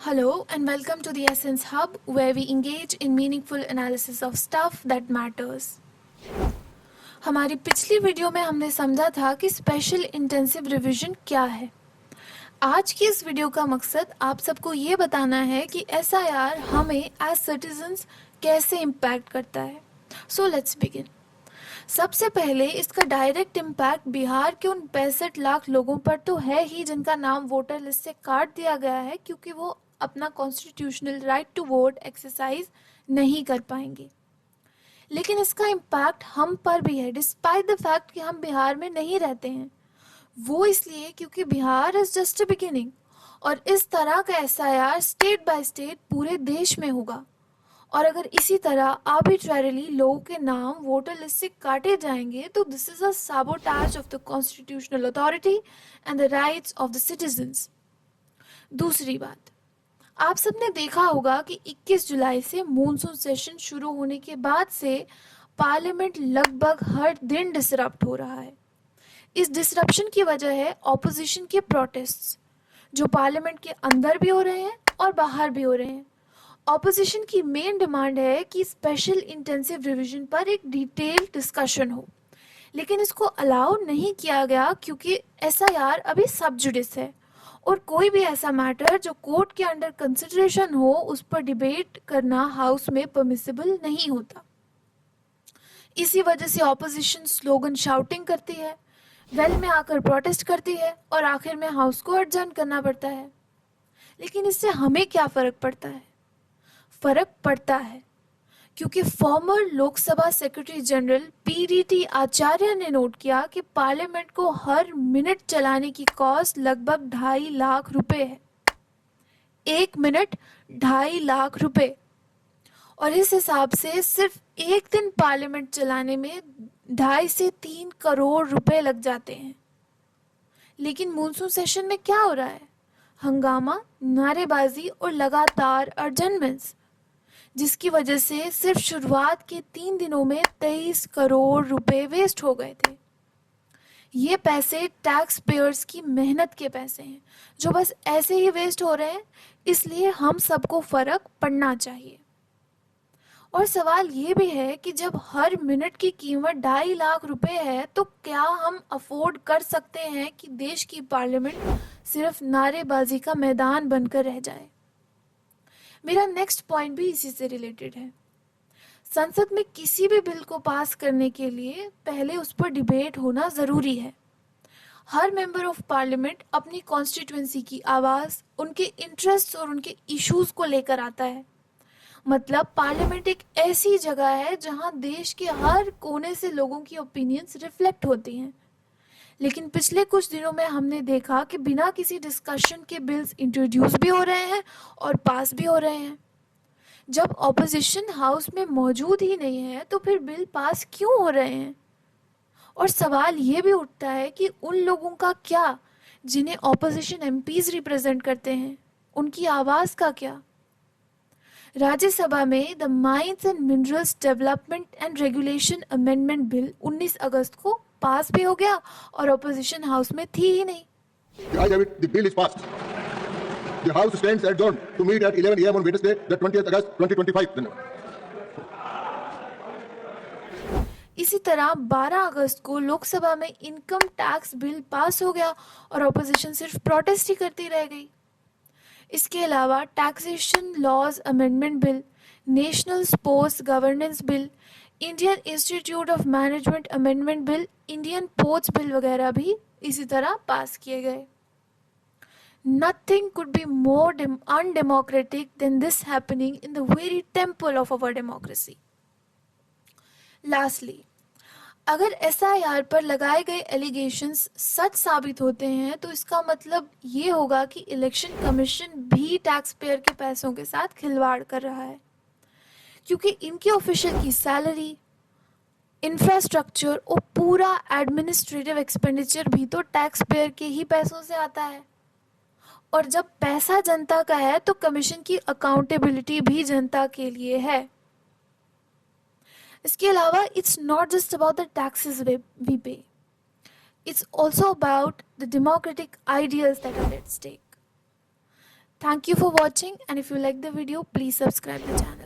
Hello and welcome to the Essence Hub where we engage in meaningful analysis of stuff that matters. हमारी पिछली video में हमने समझा था कि स्पेशल इंटेंसिव रिवीजन क्या है। आज की इस वीडियो का मकसद आप सबको ये बताना है कि एसआईआर हमें एज सिटीजन्स कैसे इम्पैक्ट करता है। So let's begin. सबसे पहले इसका डायरेक्ट इम्पैक्ट बिहार के उन 65 लाख लोगों पर तो है ही जिनका नाम वोटर लिस्ट से काट दिया गया है क्योंकि वो अपना constitutional right to vote exercise नहीं कर पाएंगे। लेकिन इसका इम्पैक्ट हम पर भी है डिस्पाइट द फैक्ट कि हम बिहार में नहीं रहते हैं। वो इसलिए क्योंकि Bihar is just a beginning और इस तरह का एसआईआर स्टेट बाय स्टेट पूरे देश में होगा। और अगर इसी तरह आर्बिट्ररीली लोगों के नाम वोटर लिस्ट से काटे जाएंगे तो this is a साबोटाज of the constitutional authority and the rights of the citizens. दूसरी बात, आप सबने देखा होगा कि 21 जुलाई से मॉनसून सेशन शुरू होने के बाद से पार्लियामेंट लगभग हर दिन डिसरप्ट हो रहा है। इस डिसरप्शन की वजह है ऑपोजिशन के प्रोटेस्ट्स जो पार्लियामेंट के अंदर भी हो रहे हैं और बाहर भी हो रहे हैं। ऑपोजिशन की मेन डिमांड है कि स्पेशल इंटेंसिव रिवीजन पर एक डिटेल डिस्कशन हो, लेकिन इसको अलाउ नहीं किया गया क्योंकि एसआईआर अभी सब जुडिस है और कोई भी ऐसा मैटर जो कोर्ट के अंडर कंसिडरेशन हो उस पर डिबेट करना हाउस में परमिसिबल नहीं होता। इसी वजह से ऑपोजिशन स्लोगन शाउटिंग करती है, वेल में आकर प्रोटेस्ट करती है और आखिर में हाउस को एडजर्न करना पड़ता है। लेकिन इससे हमें क्या फर्क पड़ता है? फर्क पड़ता है क्योंकि former Lok Sabha secretary general PDT Achary ने नोट किया कि पार्लियामेंट को हर मिनट चलाने की कॉस्ट लगभग 2.5 लाख रुपए है। 1 मिनट 2.5 लाख रुपए, और इस हिसाब से सिर्फ एक दिन पार्लियामेंट चलाने में 2.5 से 3 करोड़ रुपए लग जाते हैं। लेकिन मॉनसून सेशन में क्या हो रहा है? हंगामा, नारेबाजी और लगातार अडजर्नमेंट्स, जिसकी वजह से सिर्फ शुरुआत के 3 दिनों में 23 करोड़ रुपए वेस्ट हो गए थे। ये पैसे टैक्स पेयर्स की मेहनत के पैसे हैं जो बस ऐसे ही वेस्ट हो रहे हैं, इसलिए हम सबको फर्क पड़ना चाहिए। और सवाल ये भी है कि जब हर मिनट की कीमत 2.5 लाख रुपए है तो क्या हम अफोर्ड कर सकते हैं कि देश की पार्लियामेंट सिर्फ नारेबाजी का मैदान बनकर रह जाए? मेरा नेक्स्ट पॉइंट भी इसी से रिलेटेड है। संसद में किसी भी बिल को पास करने के लिए पहले उस पर डिबेट होना जरूरी है। हर मेंबर ऑफ पार्लियामेंट अपनी कॉन्स्टिट्यूएंसी की आवाज, उनके इंटरेस्ट और उनके इश्यूज को लेकर आता है। मतलब पार्लियामेंट एक ऐसी जगह है जहां देश के हर कोने से लोगों की ओपिनियंस रिफ्लेक्ट होती हैं। लेकिन पिछले कुछ दिनों में हमने देखा कि बिना किसी डिस्कशन के बिल्स इंट्रोड्यूस भी हो रहे हैं और पास भी हो रहे हैं। जब ऑपोजिशन हाउस में मौजूद ही नहीं है तो फिर बिल पास क्यों हो रहे हैं? और सवाल ये भी उठता है कि उन लोगों का क्या जिन्हें ऑपोजिशन एमपीज रिप्रेजेंट करते हैं, उनकी आवाज का क्या? राज्यसभा में the mines and minerals development and regulation amendment bill 19 अगस्त को पास भी हो गया और ऑपोजिशन हाउस में थी ही नहीं। The bill is passed. The House stands adjourned to meet at 11 a.m. on Wednesday, the 20th August 2025. इसी तरह 12 अगस्त को लोकसभा में इनकम टैक्स बिल पास हो गया और ऑपोजिशन सिर्फ प्रोटेस्ट ही करती रह गई। इसके अलावा taxation laws amendment bill, national sports governance bill, Indian institute of management amendment bill, Indian ports bill वगैरह भी इसी तरह पास किए गए। Nothing could be more undemocratic than this happening in the very temple of our democracy. Lastly, अगर SIR पर लगाए गए एलिगेशंस सच साबित होते हैं तो इसका मतलब ये होगा कि इलेक्शन कमीशन भी टैक्स पेयर के पैसों के साथ खिलवाड़ कर रहा है, क्योंकि इनके ऑफिशियल की सैलरी, इंफ्रास्ट्रक्चर और पूरा एडमिनिस्ट्रेटिव एक्सपेंडिचर भी तो टैक्स पेयर के ही पैसों से आता है। और जब पैसा जनता का है तो कमीशन की अकाउंटेबिलिटी भी जनता के लिए है। इसके अलावा it's not just about the taxes we pay, it's also about the democratic ideals that are at stake. Thank you for watching, and if you like the video, please subscribe the channel.